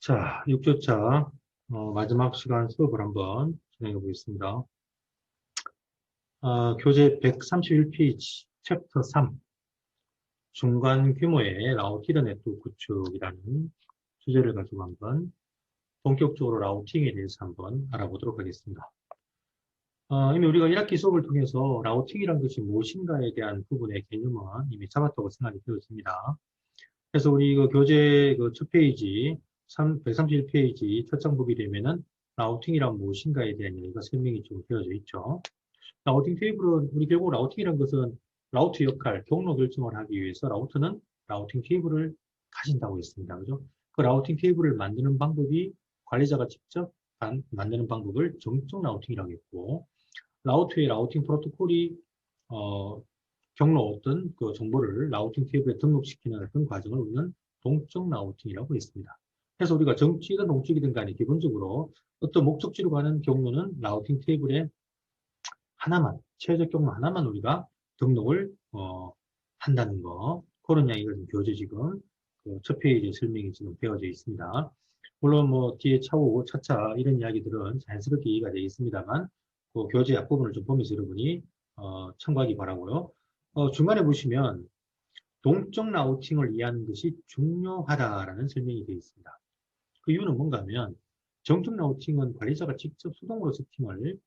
자, 6교차 마지막 시간 수업을 한번 진행해 보겠습니다. 교재 131페이지, 챕터 3, 중간 규모의 라우티드 네트워크 구축이라는 주제를 가지고 한번 본격적으로 라우팅에 대해서 한번 알아보도록 하겠습니다. 이미 우리가 1학기 수업을 통해서 라우팅이란 것이 무엇인가에 대한 부분의 개념은 이미 잡았다고 생각이 되어집니다. 그래서 우리 그 교재 그 첫 페이지, 131페이지 첫 장부이 되면은 라우팅이란 무엇인가에 대한 얘기가 설명이 좀 되어져 있죠. 라우팅 테이블은 우리 결국 라우팅이란 것은 라우트 역할, 경로 결정을 하기 위해서 라우터는 라우팅 테이블을 가진다고 했습니다. 그죠? 그 라우팅 테이블을 만드는 방법이 관리자가 직접 만드는 방법을 정적 라우팅이라고 했고, 라우트의 라우팅 프로토콜이 경로 어떤 그 정보를 라우팅 테이블에 등록시키는 어떤 과정을 우리는 동적 라우팅이라고 했습니다. 그래서 우리가 정치이든 동쪽이든 간에 기본적으로 어떤 목적지로 가는 경로는 라우팅 테이블에 하나만, 최적 경로 하나만 우리가 등록을 한다는 거. 그런 이야기가 지금 교재 지금 그첫 페이지에 설명이 지금 되어져 있습니다. 물론 뭐 뒤에 차후, 차차 이런 이야기들은 자연스럽게 이해가 되겠습니다만 그 교재 앞부분을 좀 보면서 여러분이 참고하기 바라고요. 중간에 보시면 동적 라우팅을 이해하는 것이 중요하다라는 설명이 되어 있습니다. 그 이유는 뭔가 하면 정적 라우팅은 관리자가 직접 수동으로 세팅을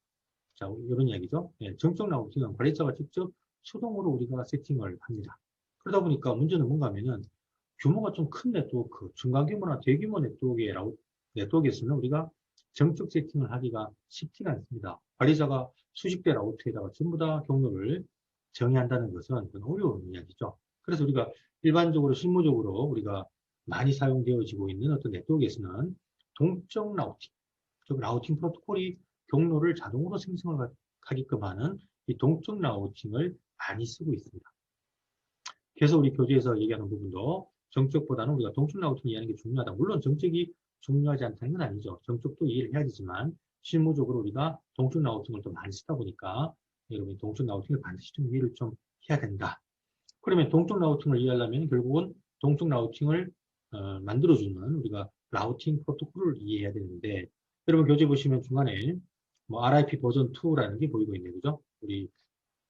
자, 이런 이야기죠. 예, 정적 라우팅은 관리자가 직접 수동으로 우리가 세팅을 합니다. 그러다 보니까 문제는 뭔가 하면은 규모가 좀 큰 네트워크, 중간 규모나 대규모 네트워크에서는 우리가 정적 세팅을 하기가 쉽지가 않습니다. 관리자가 수십 대 라우트에다가 전부 다 경로를 정의한다는 것은 어려운 이야기죠. 그래서 우리가 일반적으로 실무적으로 우리가 많이 사용되어지고 있는 어떤 네트워크에서는 동적 라우팅, 즉 라우팅 프로토콜이 경로를 자동으로 생성을 하게끔 하는 이 동적 라우팅을 많이 쓰고 있습니다. 그래서 우리 교재에서 얘기하는 부분도 정적보다는 우리가 동적 라우팅 이해하는 게 중요하다. 물론 정적이 중요하지 않다는 건 아니죠. 정적도 이해를 해야 되지만 실무적으로 우리가 동적 라우팅을 또 많이 쓰다 보니까 여러분이 동적 라우팅을 반드시 좀 이해를 좀 해야 된다. 그러면 동적 라우팅을 이해하려면 결국은 동적 라우팅을 만들어주는 우리가 라우팅 프로토콜을 이해해야 되는데 여러분 교재 보시면 중간에 뭐 RIP 버전 2라는 게 보이고 있네요. 그죠? 우리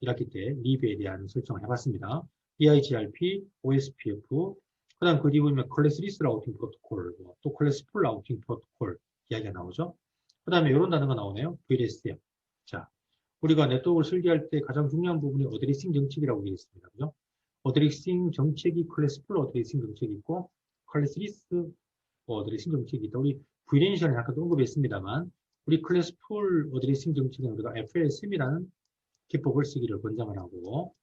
1학기 때 립에 대한 설정을 해봤습니다. EIGRP, OSPF, 그 다음 그 뒤에 보면 클래스 리스 라우팅 프로토콜, 또 클래스 풀 라우팅 프로토콜 이야기가 나오죠. 그 다음에 이런 단어가 나오네요. VLSM. 자, 우리가 네트워크를 설계할 때 가장 중요한 부분이 어드레싱 정책이라고 되어 있습니다. 그죠? 어드레싱 정책이 클래스 풀 어드레싱 정책이 있고, 클래스 리스 어드레싱 정책이 있다. 우리 VLAN 시간에 아까도 언급했습니다만, 우리 클래스 풀 어드레싱 정책은 우리가 FLSM이라는 기법을 쓰기를 권장을 하고,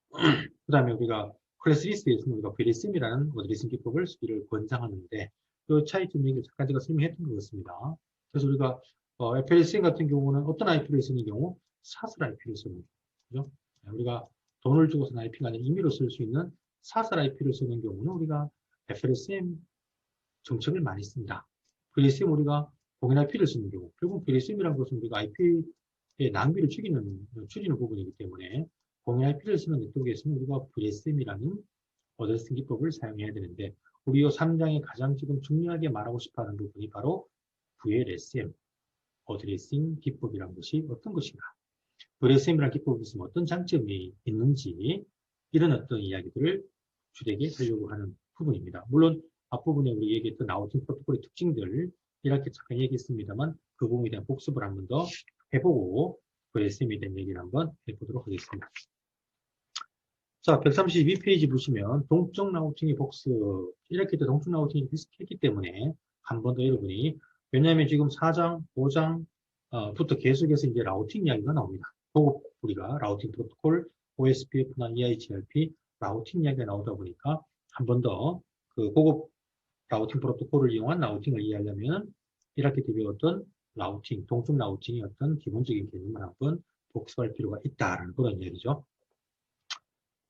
그 다음에 우리가 클래스 리스트에서는 우리가 VLSM이라는 어드레싱 기법을 쓰기를 권장하는데, 그 차이점 얘기를 잠깐 제가 설명했던 것 같습니다. 그래서 우리가 FLSM 같은 경우는 어떤 IP를 쓰는 경우? 사슬 IP를 쓰는 경우. 그죠? 우리가 돈을 주고서 IP가 아니라 임의로 쓸 수 있는 사슬 IP를 쓰는 경우는 우리가 FLSM 정책을 많이 씁니다. VLSM 우리가 공인 IP를 쓰는 경우, 결국 VLSM이라는 것은 우리가 IP의 낭비를 줄이는 부분이기 때문에 공인 IP를 쓰는 네트워크에서는 우리가 VSM이라는 어드레싱 기법을 사용해야 되는데 우리 이 3장에 가장 지금 중요하게 말하고 싶어하는 부분이 바로 VLSM, 어드레싱 기법이라는 것이 어떤 것인가. VLSM이라는 기법이 있으면 어떤 장점이 있는지 이런 어떤 이야기들을 주되게 하려고 하는 부분입니다. 물론 앞부분에 우리 얘기했던 라우팅 프로토콜의 특징들 이렇게 잠깐 얘기했습니다만 그 부분에 대한 복습을 한 번 더 해보고 VLSM에 대한 얘기를 한번 해보도록 하겠습니다. 자, 132페이지 보시면 동적 라우팅의 복습 이렇게 또 동적 라우팅이 비슷했기 때문에 한 번 더 여러분이 왜냐하면 지금 4장, 5장부터 계속해서 이제 라우팅 이야기가 나옵니다. 고급 우리가 라우팅 프로토콜, OSPF나 EIGRP 라우팅 이야기가 나오다 보니까 한 번 더 그 고급 라우팅 프로토콜을 이용한 라우팅을 이해하려면 이렇게 배웠던 라우팅, 동적 라우팅의 어떤 기본적인 개념을 한번 복습할 필요가 있다라는 그런 이야기죠.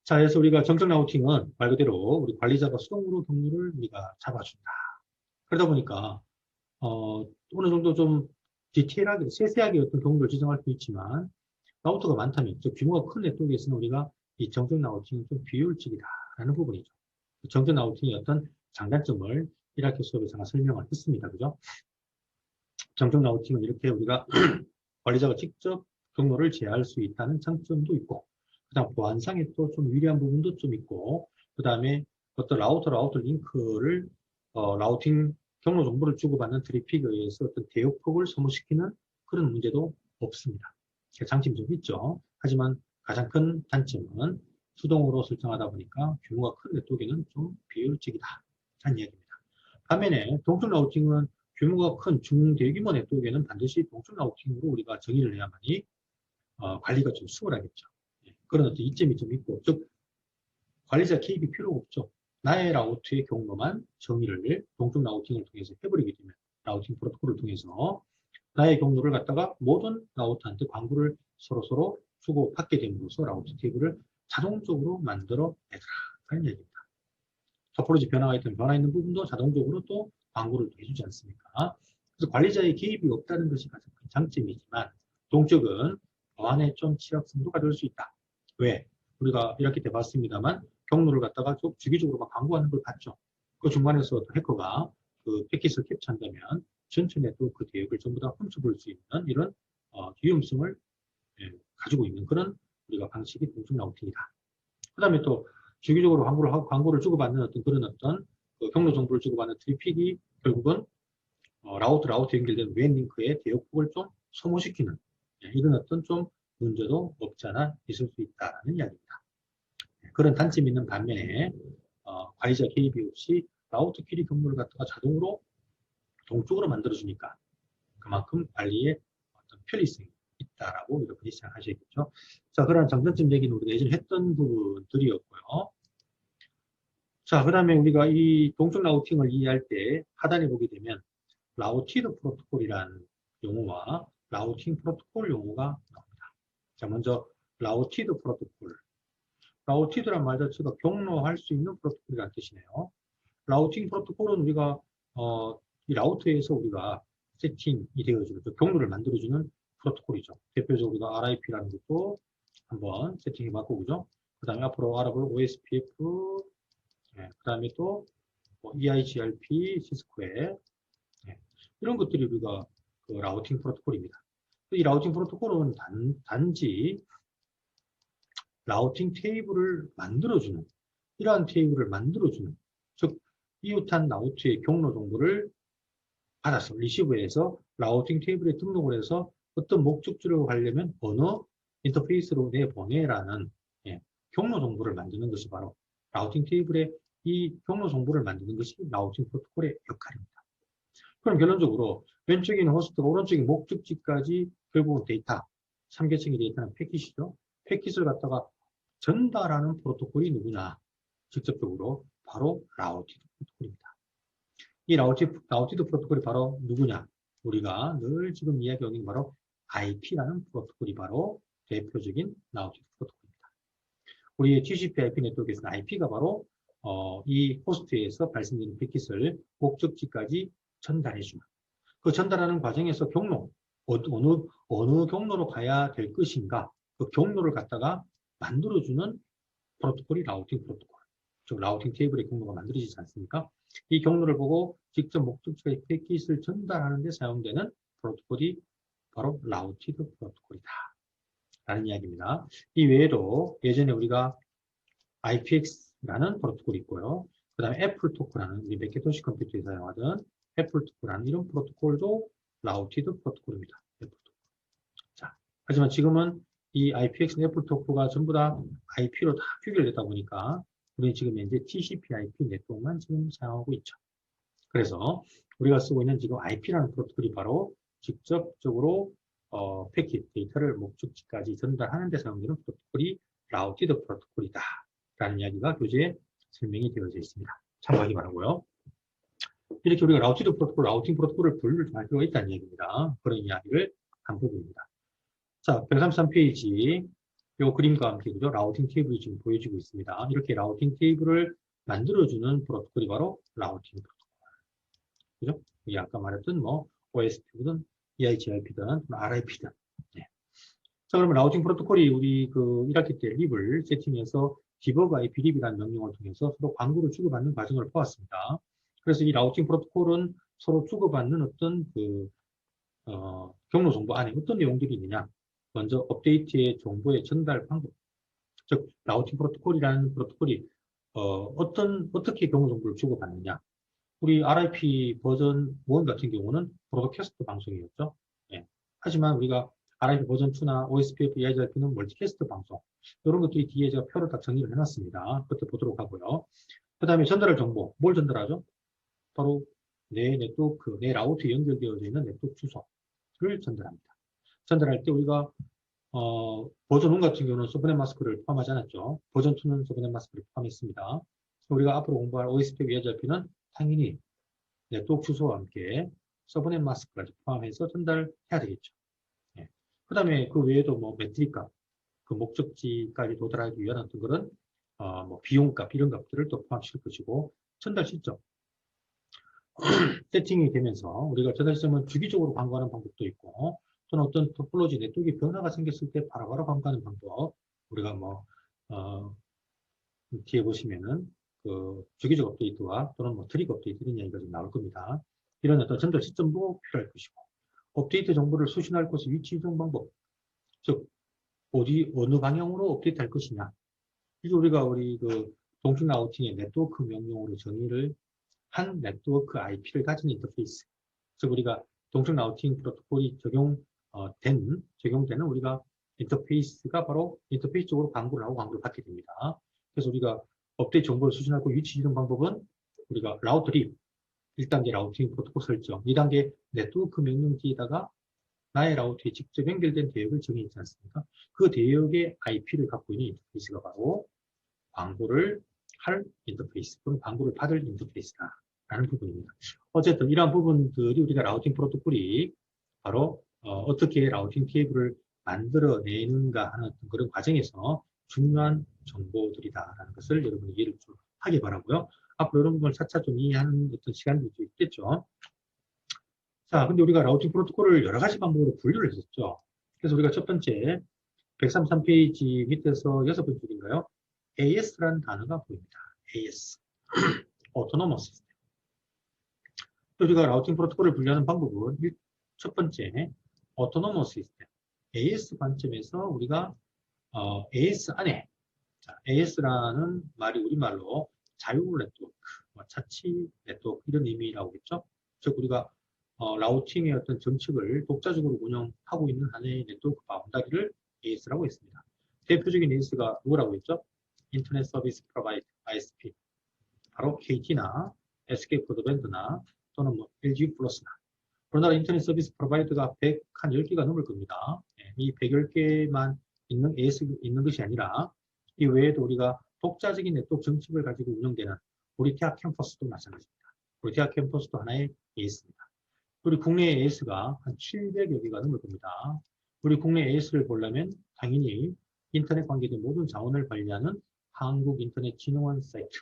자, 그래서 우리가 정적 라우팅은 말 그대로 우리 관리자가 수동으로 경로를 우리가 잡아준다. 그러다 보니까, 어느 정도 좀 디테일하게, 세세하게 어떤 경로를 지정할 수 있지만, 라우터가 많다면, 즉 규모가 큰 네트워크에서는 우리가 이 정적 라우팅은 좀 비효율적이다라는 부분이죠. 정적 라우팅의 어떤 장단점을 1학기 수업에 제가 설명을 했습니다. 그죠? 정적 라우팅은 이렇게 우리가 관리자가 직접 경로를 제어할 수 있다는 장점도 있고, 그 다음 보안상에 또 좀 유리한 부분도 좀 있고, 그 다음에 어떤 라우터 링크를 라우팅 경로 정보를 주고받는 트래픽에 의해서 어떤 대역폭을 소모시키는 그런 문제도 없습니다. 장점이 좀 있죠. 하지만 가장 큰 단점은 수동으로 설정하다 보니까 규모가 큰 네트워크에는 좀 비효율적이다 하는 이야기입니다. 반면에 동적 라우팅은 규모가 큰 중대규모 네트워크에는 반드시 동적 라우팅으로 우리가 정의를 해야만이 관리가 좀 수월하겠죠. 그런 어떤 이점이 좀 있고, 즉 관리자 개입이 필요가 없죠. 나의 라우트의 경로만 정의를 동적 라우팅을 통해서 해버리게 되면, 라우팅 프로토콜을 통해서 나의 경로를 갖다가 모든 라우터한테 광고를 서로 주고받게 됨으로써 라우트 테이블을 자동적으로 만들어 내더라 하는 얘기입니다. 토포로지 변화가 있던 변화 있는 부분도 자동적으로 또 광고를 해주지 않습니까? 그래서 관리자의 개입이 없다는 것이 가장 큰 장점이지만, 동적은 보안에 좀 취약성도 가져올 수 있다. 왜? 우리가 이렇게 돼봤습니다만 경로를 갖다가 좀 주기적으로 막 광고하는 걸 봤죠. 그 중간에서 해커가 그 패킷을 캡처한다면 전체 또 그 대역을 전부 다 훔쳐볼 수 있는 이런 위험성을 가지고 있는 그런 우리가 방식이 동적 라우팅이다. 그 다음에 또 주기적으로 광고를 주고받는 어떤 그 경로 정보를 주고받는 트래픽이 결국은 라우트 연결된 웹 링크의 대역폭을 좀 소모시키는 이런 어떤 좀 문제도 없지 않아 있을 수 있다는 이야기입니다. 그런 단점이 있는 반면에 관리자 개입이 없이 라우트 길이 경로를 갖다가 자동으로 동쪽으로 만들어주니까 그만큼 관리에 어떤 편리성이 있다라고 이렇게 생각하셔야겠죠. 자, 그런 장단점 얘기는 우리가 예전에 했던 부분들이었고요. 자, 그 다음에 우리가 이 동적 라우팅을 이해할 때 하단에 보게 되면 라우티드 프로토콜이라는 용어와 라우팅 프로토콜 용어가 나옵니다. 자, 먼저 라우티드 프로토콜. 라우티드란 말 자체가 경로할 수 있는 프로토콜이라는 뜻이네요. 라우팅 프로토콜은 우리가 이 라우터에서 우리가 세팅이 되어주는 경로를 만들어주는 프로토콜이죠. 대표적으로 우리가 RIP라는 것도 한번 세팅해봤고, 그죠? 그 다음에 앞으로 알아볼 OSPF, 그 다음에 또 EIGRP, 시스코에 이런 것들이 우리가 그 라우팅 프로토콜입니다. 이 라우팅 프로토콜은 단지 라우팅 테이블을 만들어주는, 이러한 테이블을 만들어주는, 즉 이웃한 라우트의 경로 정보를 받아서 리시브해서 라우팅 테이블에 등록을 해서 어떤 목적지로 가려면 어느 인터페이스로 내보내라는 경로 정보를 만드는 것이 바로 라우팅 테이블의 이 경로 정보를 만드는 것이 라우팅 프로토콜의 역할입니다. 그럼 결론적으로 왼쪽에 있는 호스트가 오른쪽에 목적지까지 결국은 데이터, 3계층의 데이터는 패킷이죠. 패킷을 갖다가 전달하는 프로토콜이 누구냐? 직접적으로 바로 라우티드 프로토콜입니다. 이 라우티드 프로토콜이 바로 누구냐? 우리가 늘 지금 이야기하는 바로 IP라는 프로토콜이 바로 대표적인 라우티드 프로토콜입니다. 우리 TCP IP 네트워크에서는 IP가 바로 이 호스트에서 발생되는 패킷을 목적지까지 전달해주는, 그 전달하는 과정에서 경로, 어느 경로로 가야 될 것인가, 그 경로를 갖다가 만들어주는 프로토콜이 라우팅 프로토콜. 즉 라우팅 테이블의 경로가 만들어지지 않습니까? 이 경로를 보고 직접 목적지의 패킷을 전달하는 데 사용되는 프로토콜이 바로 라우티드 프로토콜이다 라는 이야기입니다. 이 외에도 예전에 우리가 IPX라는 프로토콜이 있고요. 그 다음에 애플토크라는 우리 맥키토시 컴퓨터에 사용하던 애플토크라는 이런 프로토콜도 라우티드 프로토콜입니다. 애플토크. 자, 하지만 지금은 이 IPX 애플토크가 전부 다 IP로 다 규결되다 보니까 우리는 지금 현재 TCP/IP 네트워크만 지금 사용하고 있죠. 그래서 우리가 쓰고 있는 지금 IP라는 프로토콜이 바로 직접적으로 패킷 데이터를 목적지까지 전달하는 데 사용되는 프로토콜이 라우티드 프로토콜이다 라는 이야기가 교재에 설명이 되어져 있습니다. 참고하기 바라고요. 이렇게 우리가 라우티드 프로토콜, 라우팅 프로토콜을 분류할 필요가 있다는 얘기입니다. 그런 이야기를 한 부분입니다. 자, 133페이지 이 그림과 함께 그죠? 라우팅 테이블이 지금 보여지고 있습니다. 이렇게 라우팅 테이블을 만들어주는 프로토콜이 바로 라우팅 프로토콜. 그죠? 이 아까 말했던 뭐 OSP든 EIGRP든 RIP든. 네. 자, 그러면 라우팅 프로토콜이 우리 그 1학기 때 립을 세팅해서 디버그 IP 립이라는 명령을 통해서 서로 광고를 주고받는 과정을 보았습니다. 그래서 이 라우팅 프로토콜은 서로 주고받는 어떤 경로 정보 안에 어떤 내용들이 있느냐. 먼저 업데이트의 정보의 전달 방법. 즉, 라우팅 프로토콜이라는 프로토콜이 어떻게 경로 정보를 주고받느냐. 우리 RIP 버전 1 같은 경우는 브로드캐스트 방송이었죠. 예. 하지만 우리가 RIP 버전 2나 OSPF, EIGRP는 멀티캐스트 방송. 이런 것들이 뒤에 제가 표를 다 정리를 해놨습니다. 그때 보도록 하고요. 그 다음에 전달할 정보. 뭘 전달하죠? 바로 내 네트워크, 내 라우트에 연결되어져 있는 네트워크 주소를 전달합니다. 전달할 때 우리가 버전 1 같은 경우는 서브넷 마스크를 포함하지 않았죠. 버전 2는 서브넷 마스크를 포함했습니다. 우리가 앞으로 공부할 OSPF, EIGRP는 당연히 네트워크 주소와 함께 서브넷 마스크까지 포함해서 전달해야 되겠죠. 예. 그 다음에 그 외에도 뭐 매트릭값, 그 목적지까지 도달하기 위한 어떤 그런 뭐 비용값 이런 값들을 또 포함시킬 것이고 전달 시점 세팅이 되면서 우리가 전달 시점은 주기적으로 광고하는 방법도 있고 또는 어떤 토폴로지 네트워크 변화가 생겼을 때 바로바로 광고하는 방법 우리가 뭐 뒤에 보시면은 그 주기적 업데이트와 또는 뭐 트릭 업데이트 이런 이야기가 좀 나올 겁니다. 이런 어떤 전달 시점도 필요할 것이고 업데이트 정보를 수신할 곳의 위치 이동 방법 즉 어느 방향으로 업데이트 할 것이냐 이게 우리가 그 동식 라우팅의 네트워크 명령으로 정의를 한 네트워크 IP를 가진 인터페이스 즉 우리가 동식 라우팅 프로토콜이 적용되는 우리가 인터페이스가 바로 인터페이스 쪽으로 광고를 하고 광고를 받게 됩니다. 그래서 우리가 업데이트 정보를 수신하고 위치 이동 방법은 우리가 라우터 립 1단계 라우팅 프로토콜 설정 2단계 네트워크 명령지에다가 나의 라우터에 직접 연결된 대역을 정의했지 않습니까? 그 대역의 IP를 갖고 있는 인터페이스가 바로 광고를 할 인터페이스 또는 광고를 받을 인터페이스다라는 부분입니다. 어쨌든 이러한 부분들이 우리가 라우팅 프로토콜이 바로 어떻게 라우팅 테이블을 만들어내는가 하는 그런 과정에서 중요한 정보들이다라는 것을 여러분이 이해를 좀 하기 바라고요. 앞으로 이런 부분을 차차 좀 이해하는 어떤 시간들이 있겠죠. 자, 근데 우리가 라우팅 프로토콜을 여러 가지 방법으로 분류를 했었죠. 그래서 우리가 첫 번째 133페이지 밑에서 6번째 줄인가요? AS라는 단어가 보입니다. AS. Autonomous System. 우리가 라우팅 프로토콜을 분류하는 방법은 첫 번째 Autonomous System. AS 관점에서 우리가 AS 안에 자, AS라는 말이 우리말로 자율 네트워크, 자치 네트워크 이런 의미라고 했죠. 즉 우리가 라우팅의 어떤 정책을 독자적으로 운영하고 있는 하나의 네트워크 바운다리를 AS라고 했습니다. 대표적인 AS가 누구라고 했죠? 인터넷 서비스 프로바이더 ISP. 바로 KT나 SK 브로드밴드나 또는 뭐 LG 플러스나 우리나라 인터넷 서비스 프로바이더가 110개가 넘을 겁니다. 이 110개만 있는 AS 있는 것이 아니라 이 외에도 우리가 독자적인 네트워크 정책을 가지고 운영되는 우리 대학 캠퍼스도 마찬가지입니다. 우리 대학 캠퍼스도 하나의 AS입니다. 우리 국내 AS가 한 700여 개가 넘을 겁니다. 우리 국내 AS를 보려면 당연히 인터넷 관계된 모든 자원을 관리하는 한국인터넷진흥원 사이트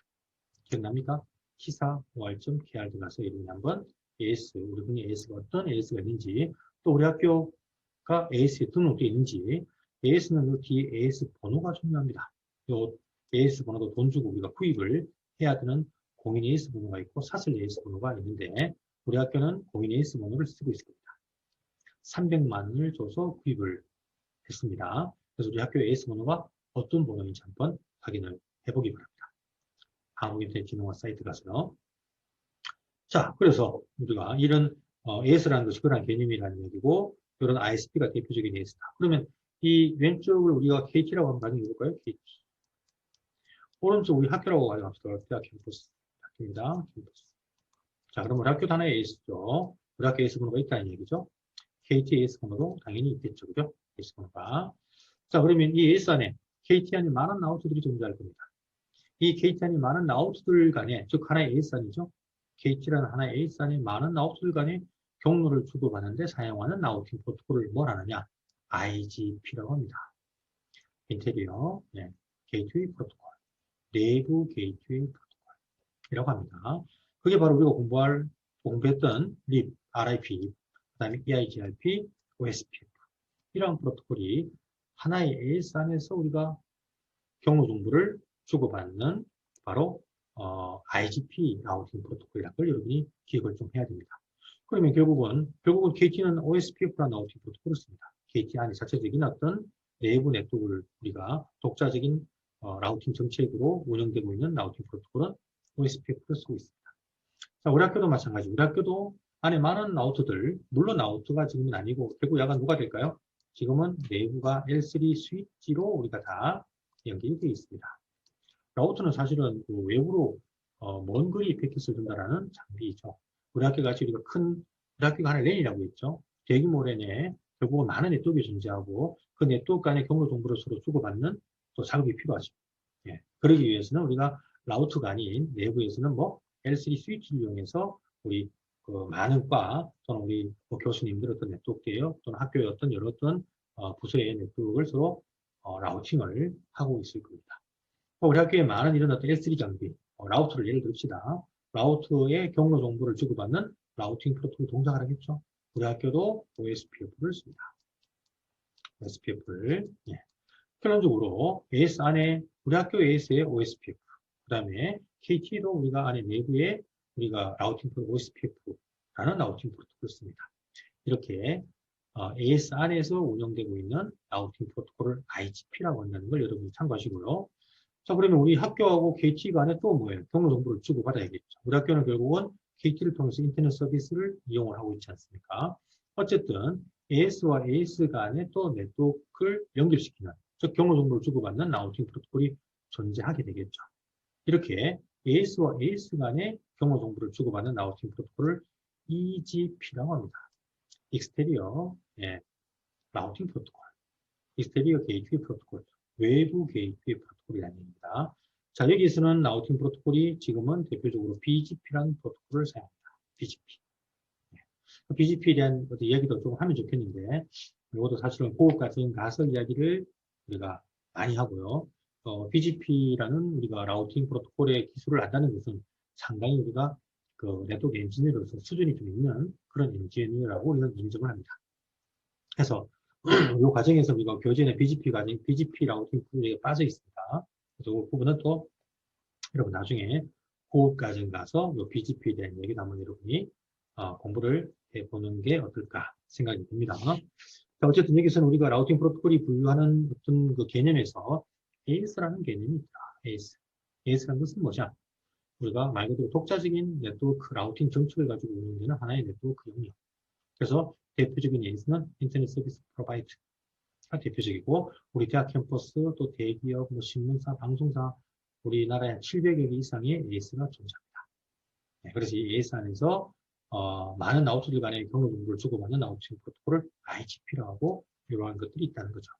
기억납니까? 키사.or.kr 들어가서 이름이 한번 AS, 우리 국내 AS가 어떤 AS가 있는지 또 우리 학교가 AS에 등록되어 있는지 AS는 이 뒤에 AS 번호가 중요합니다. 이 AS 번호도 돈 주고 우리가 구입을 해야 되는 공인 AS 번호가 있고 사설 AS 번호가 있는데 우리 학교는 공인 AS 번호를 쓰고 있습니다. 300만 원을 줘서 구입을 했습니다. 그래서 우리 학교 AS 번호가 어떤 번호인지 한번 확인을 해보기 바랍니다. 한국인터넷진흥원 사이트 가서요. 자, 그래서 우리가 이런 AS라는 것이 그런 개념이라는 얘기고 이런 ISP가 대표적인 AS다. 그러면 이 왼쪽을 우리가 KT라고 한번 가정해 볼까요? KT. 오른쪽 우리 학교라고 가정합시다. 대학 캠퍼스. 학교입니다. 캠퍼스. 자, 그럼 우리 학교도 하나의 AS죠. 우리 학교 AS 번호가 있다는 얘기죠. KT AS 번호도 당연히 있겠죠. 그죠? AS 번호가. 자, 그러면 이 AS 안에 KT 안에 많은 아웃들이 존재할 겁니다. 이 KT 안에 많은 아웃들 간에, 즉 하나의 AS 안이죠. KT라는 하나의 AS 안에 많은 아웃들 간에 경로를 주고받는데 사용하는 라우팅 프로토콜을 뭘 하느냐? IGP라고 합니다. 인테리어 게이트웨이 프로토콜, 내부 게이트웨이 프로토콜이라고 합니다. 그게 바로 우리가 공부했던 RIP, RIP, 그 다음에 EIGRP, OSPF 이런 프로토콜이 하나의 AS 안에서 우리가 경로 정보를 주고받는 바로 IGP 라우팅 프로토콜이라는 걸 여러분이 기억을 좀 해야 됩니다. 그러면 결국은 KT는 OSPF라는 라우팅 프로토콜을 씁니다. KT 안에 자체적인 어떤 내부 네트워크를 우리가 독자적인 라우팅 정책으로 운영되고 있는 라우팅 프로토콜은 OSPF를 쓰고 있습니다. 자, 우리 학교도 마찬가지. 우리 학교도 안에 많은 라우터들, 물론 라우터가 지금은 아니고 결국 약간 누가 될까요? 지금은 내부가 L3 스위치로 우리가 다 연결이 되어 있습니다. 라우터는 사실은 그 외부로 먼 거리 패킷을 준다라는 장비이죠. 우리 학교 같이 우리 학교가 하나 랜이라고 있죠. 대규모 랜에 결국은 많은 네트워크가 존재하고 그 네트워크 간의 경로 정보를 서로 주고받는 또 작업이 필요하죠. 예. 그러기 위해서는 우리가 라우터가 아닌 내부에서는 뭐 L3 스위치를 이용해서 우리 그 많은 과 또는 우리 교수님들 어떤 네트워크예요 또는 학교의 어떤 여러 어떤 부서의 네트워크를 서로 라우팅을 하고 있을 겁니다. 우리 학교에 많은 이런 어떤 L3 장비, 라우터를 예를 듭시다. 라우터의 경로 정보를 주고받는 라우팅 프로토콜 동작을 하겠죠. 우리 학교도 OSPF를 씁니다. OSPF를. 예. 결론적으로 AS 안에 우리 학교 AS의 OSPF, 그 다음에 KT도 우리가 안에 내부에 우리가 라우팅 프로토콜 OSPF라는 라우팅 프로토콜을 씁니다. 이렇게 AS 안에서 운영되고 있는 라우팅 프로토콜을 IGP라고 한다는 걸 여러분이 참고하시고요. 자, 그러면 우리 학교하고 KT 간에 또 뭐예요? 경로 정보를 주고받아야겠죠. 우리 학교는 결국은 KT를 통해서 인터넷 서비스를 이용을 하고 있지 않습니까? 어쨌든 AS와 AS 간에 또 네트워크를 연결시키는, 즉 경로 정보를 주고받는 라우팅 프로토콜이 존재하게 되겠죠. 이렇게 AS와 AS 간에 경로 정보를 주고받는 라우팅 프로토콜을 EGP라고 합니다. 익스테리어 라우팅 프로토콜, 익스테리어 게이트웨이 프로토콜, 외부 게이트웨이 프로토콜이라는 얘기입니다. 자, 여기에서는 라우팅 프로토콜이 지금은 대표적으로 BGP라는 프로토콜을 사용합니다. BGP. BGP에 대한 이야기도 좀 하면 좋겠는데, 이것도 사실은 고급 같은 가설 이야기를 우리가 많이 하고요. BGP라는 우리가 라우팅 프로토콜의 기술을 안다는 것은 상당히 우리가 그 네트워크 엔지니어로서 수준이 좀 있는 그런 엔지니어라고 우리는 인정을 합니다. 그래서 이 과정에서 우리가 교재에 BGP 과정, BGP 라우팅 프로에 빠져 있습니다. 그래서 그 부분은 또 여러분 나중에 고급 과정 가서 이 BGP에 대한 얘기도 한번 여러분이 공부를 해보는 게 어떨까 생각이 듭니다. 자, 어쨌든 여기서는 우리가 라우팅 프로토콜이 분류하는 어떤 그 개념에서 AS라는 개념이 있다. AS. AS라는 것은 뭐냐? 우리가 말 그대로 독자적인 네트워크 라우팅 정책을 가지고 운영되는 하나의 네트워크 영역. 그래서 대표적인 AS는 인터넷 서비스 프로바이더가 대표적이고 우리 대학 캠퍼스 또 대기업, 뭐 신문사, 방송사 우리나라에 한 700여 개 이상의 AS가 존재합니다. 네, 그래서 이 AS 안에서 많은 라우터들 간의 경로 정보를 주고받는 라우팅 프로토콜을 IGP라고 하고 이러한 것들이 있다는 거죠.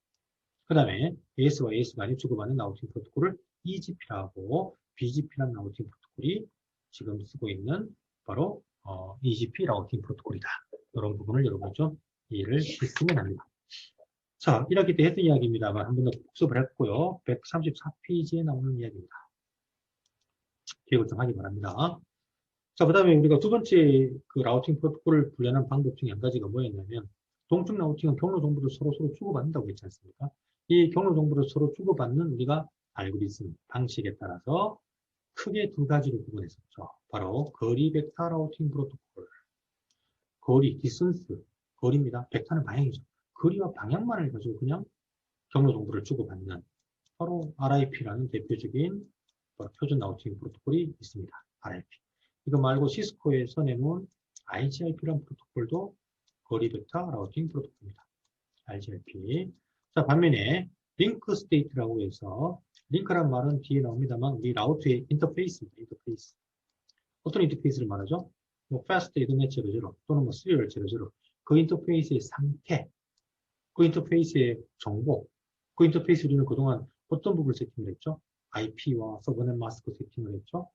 그 다음에 AS와 AS 간에 주고받는 라우팅 프로토콜을 EGP라고 BGP라는 라우팅 프로토콜이 지금 쓰고 있는 바로 EGP 라우팅 프로토콜이다. 이런 부분을 여러분 좀 이해를 했으면 합니다. 자, 1학기 때 했던 이야기입니다만 한 번 더 복습을 했고요. 134페이지에 나오는 이야기입니다. 기억을 좀 하기 바랍니다. 자, 그 다음에 우리가 두 번째 그 라우팅 프로토콜을 분류하는 방법 중에 한 가지가 뭐였냐면 동적 라우팅은 경로 정보를 서로 주고받는다고 했지 않습니까? 이 경로 정보를 서로 주고받는 우리가 알고리즘, 방식에 따라서 크게 두 가지로 구분했었죠. 바로 거리 벡터 라우팅 프로토콜, 거리, 디스턴스, 거리입니다. 벡터는 방향이죠. 거리와 방향만을 가지고 그냥 경로 정보를 주고받는 바로 RIP라는 대표적인 표준 라우팅 프로토콜이 있습니다. RIP. 이거 말고 시스코에서 내놓은 IGIP라는 프로토콜도 거리 벡터 라우팅 프로토콜입니다. IGIP. 자, 반면에 링크 스테이트라고 해서 링크란 말은 뒤에 나옵니다만 우리 라우트의 인터페이스입니다. 인터페이스. 어떤 인터페이스를 말하죠? 뭐 fast ethernet 0.0 또는 뭐 serial 0.0 그 인터페이스의 상태, 그 인터페이스의 정보, 그 인터페이스 우리는 그동안 어떤 부분을 세팅을 했죠? IP와 서버넷 마스크 세팅을 했죠?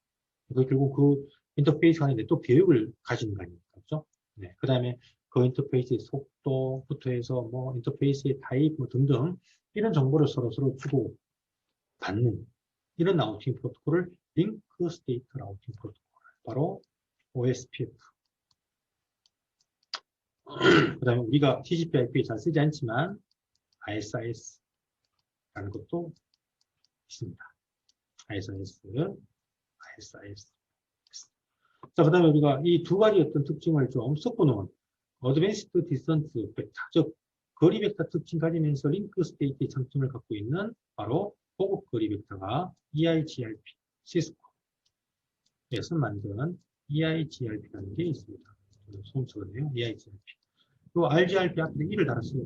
결국 그 인터페이스 안에 네트워크 계획을 가지는 거 아닙니까? 그렇죠? 네. 그 다음에 그 인터페이스의 속도부터 해서 뭐 인터페이스의 타입 뭐 등등 이런 정보를 서로 주고 받는 이런 라우팅 프로토콜을 링크 스테이트 라우팅 프로토콜 바로 OSPF. 그 다음에 우리가 TCP/IP에 잘 쓰지 않지만 ISIS라는 것도 있습니다. ISIS, RSIS. 자, 그 다음에 우리가 이 두 가지 어떤 특징을 좀 섞어놓은 어드밴스드 디스턴스 벡터, 즉 거리 벡터 특징 가지면서 링크 스테이트의 장점을 갖고 있는 바로 고급 거리 벡터가 EIGRP, 시스코에서 만든 EIGRP라는 게 있습니다. 소음처거든요. EIGRP. 또 RGRP 앞에 1을 달았어요.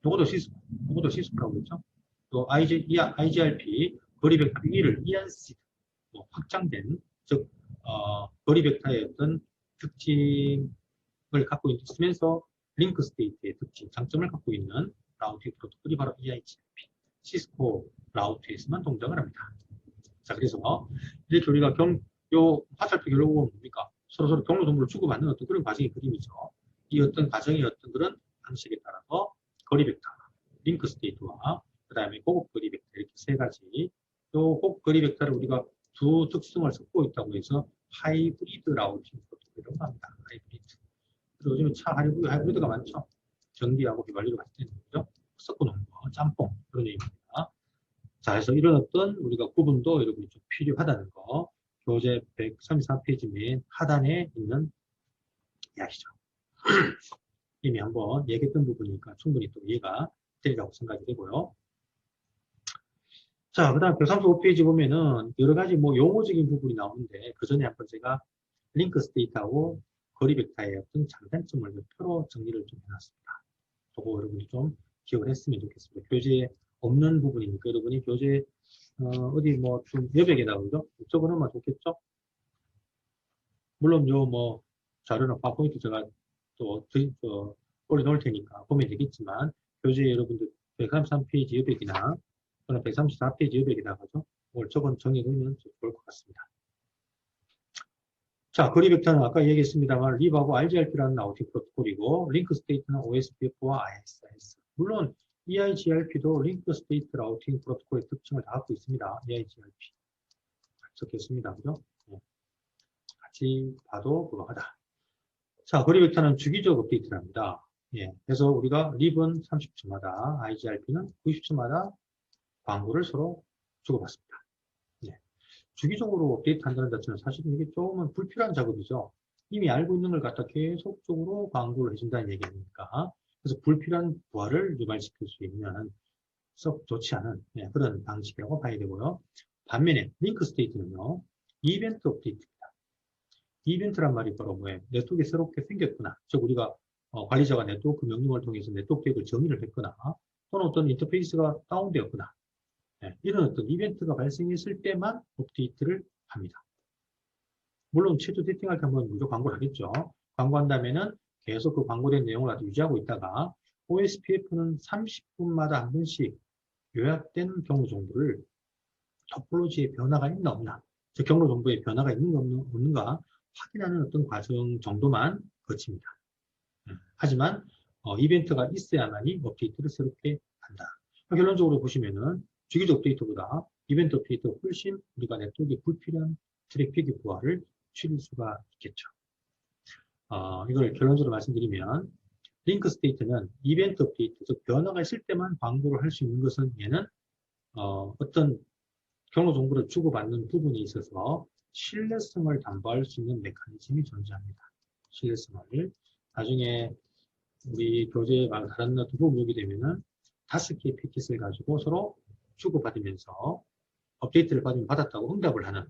요것도 시스코, 요것도 시스코라고 그랬죠. 또 IGRP 거리 벡터 1을 이안시드, 확장된, 즉 거리 벡터의 어떤 특징을 갖고 있으면서 링크 스테이트의 특징, 장점을 갖고 있는 라우팅 프로토콜이 바로 EIGRP, 시스코 라우트에서만 동작을 합니다. 자, 그래서 이렇게 우리가 요 화살표 결국은 뭡니까? 서로 경로 정보를 주고받는 어떤 그런 과정의 그림이죠. 이 어떤 과정의 어떤 그런 방식에 따라서 거리 벡터, 링크 스테이트와 그 다음에 고급 거리 벡터 이렇게 세 가지. 또 고급 거리 벡터를 우리가 두 특성을 섞고 있다고 해서 하이브리드 라우팅 프로토콜이라고 합니다. 하이브리드. 그리고 요즘에 차 하이브리드가 많죠. 전기하고 휘발유를 같이 되는 거죠. 섞어놓은 거, 짬뽕 그런 얘기입니다. 자, 그래서 이런 어떤 우리가 구분도 여러분이 좀 필요하다는 거. 교재 134페이지 맨 하단에 있는 이야기죠. 이미 한번 얘기했던 부분이니까 충분히 또 이해가 되리라고 생각이 되고요. 자, 그 다음 135페이지 보면은 여러 가지 뭐 용어적인 부분이 나오는데 그 전에 한번 제가 링크 스테이트하고 거리 벡터의 어떤 장단점을 표로 정리를 좀 해놨습니다. 저거 여러분이 좀 기억을 했으면 좋겠습니다. 교재에 없는 부분이니까 여러분이 교재 어디 뭐 좀 여백에다가 그죠? 적어놓으면 좋겠죠? 물론 요 뭐 자료나 파워포인트 제가 또 올려놓을 테니까 보면 되겠지만 교재 여러분들 133페이지 여백이나 또는 134페이지 여백에다가죠. 오늘 저건 정해놓으면 좋을 것 같습니다. 자, 거리 벡터는 아까 얘기했습니다만 립하고 RGRP라는 라우팅 프로토콜이고 링크 스테이트는 OSPF와 ISIS. 물론 EIGRP도 링크 스테이트 라우팅 프로토콜의 특징을 다 갖고 있습니다. EIGRP. 적혔습니다. 그죠? 네. 같이 봐도 그거하다. 자, 거리 벡터는 주기적 업데이트를 합니다. 예. 그래서 우리가 립은 30초마다, IGRP는 90초마다 광고를 서로 주고받습니다. 예. 주기적으로 업데이트 한다는 자체는 사실은 이게 조금은 불필요한 작업이죠. 이미 알고 있는 걸 갖다 계속적으로 광고를 해준다는 얘기 아닙니까? 그래서 불필요한 부하를 유발시킬 수 있는 썩 좋지 않은 그런 방식이라고 봐야 되고요. 반면에 링크 스테이트는요. 이벤트 업데이트입니다. 이벤트란 말이 바로 뭐예요? 네트워크가 새롭게 생겼거나 즉 우리가 관리자가 네트워크 명령을 통해서 네트워크 계획을 정의를 했거나 또는 어떤 인터페이스가 다운되었거나 이런 어떤 이벤트가 발생했을 때만 업데이트를 합니다. 물론 최초 세팅할 때 한번 무조 광고를 하겠죠. 광고한 다음에는 계속 그 광고된 내용을 아주 유지하고 있다가 OSPF는 30분마다 한 번씩 요약된 경로 정보를 토폴로지의 변화가 있나 없나, 즉 경로 정보에 변화가 있는가 없는가 확인하는 어떤 과정 정도만 거칩니다. 하지만 이벤트가 있어야만이 업데이트를 새롭게 한다. 결론적으로 보시면은 주기적 업데이트보다 이벤트 업데이트가 훨씬 우리가 네트워크에 불필요한 트래픽의 부하를 줄일 수가 있겠죠. 이걸 결론적으로 말씀드리면 링크 스테이트는 이벤트 업데이트, 즉 변화가 있을 때만 광고를 할 수 있는 것은 얘는 어떤 경로 정보를 주고받는 부분에 있어서 신뢰성을 담보할 수 있는 메커니즘이 존재합니다. 신뢰성을. 나중에 우리 교재에 다른 어떤 부분이 오게 되면은 5개의 패킷을 가지고 서로 주고받으면서 업데이트를 받으면 받았다고 응답을 하는,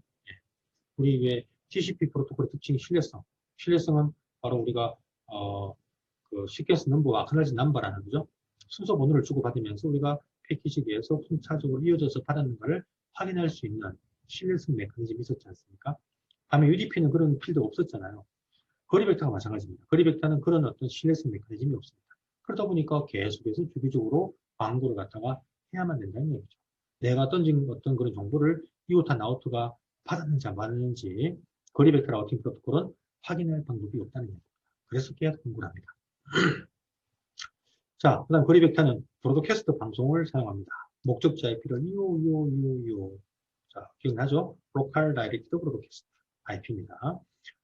우리 왜 TCP 프로토콜의 특징이 신뢰성. 신뢰성은 바로 우리가 그 시퀀스 넘버와 아크놀리지 넘버라는 거죠. 순서 번호를 주고받으면서 우리가 패킷이 계속 순차적으로 이어져서 받았는가를 확인할 수 있는 신뢰성 메커니즘이 있었지 않습니까? 반면 UDP는 그런 필드가 없었잖아요. 거리 벡터가 마찬가지입니다. 거리 벡터는 그런 어떤 신뢰성 메커니즘이 없습니다. 그러다 보니까 계속해서 주기적으로 광고를 갖다가 해야만 된다는 얘기죠. 내가 던진 어떤 그런 정보를 이웃한 아우트가 받았는지 안 받았는지 거리 벡터 라우팅 프로토콜은 확인할 방법이 없다는 얘기입니다. 그래서 계약 공부를 합니다. 자, 그 다음 거리 벡터는 브로드캐스트 방송을 사용합니다. 목적지 IP를 자, 기억나죠? 로컬 다이렉트 브로드캐스트 IP입니다.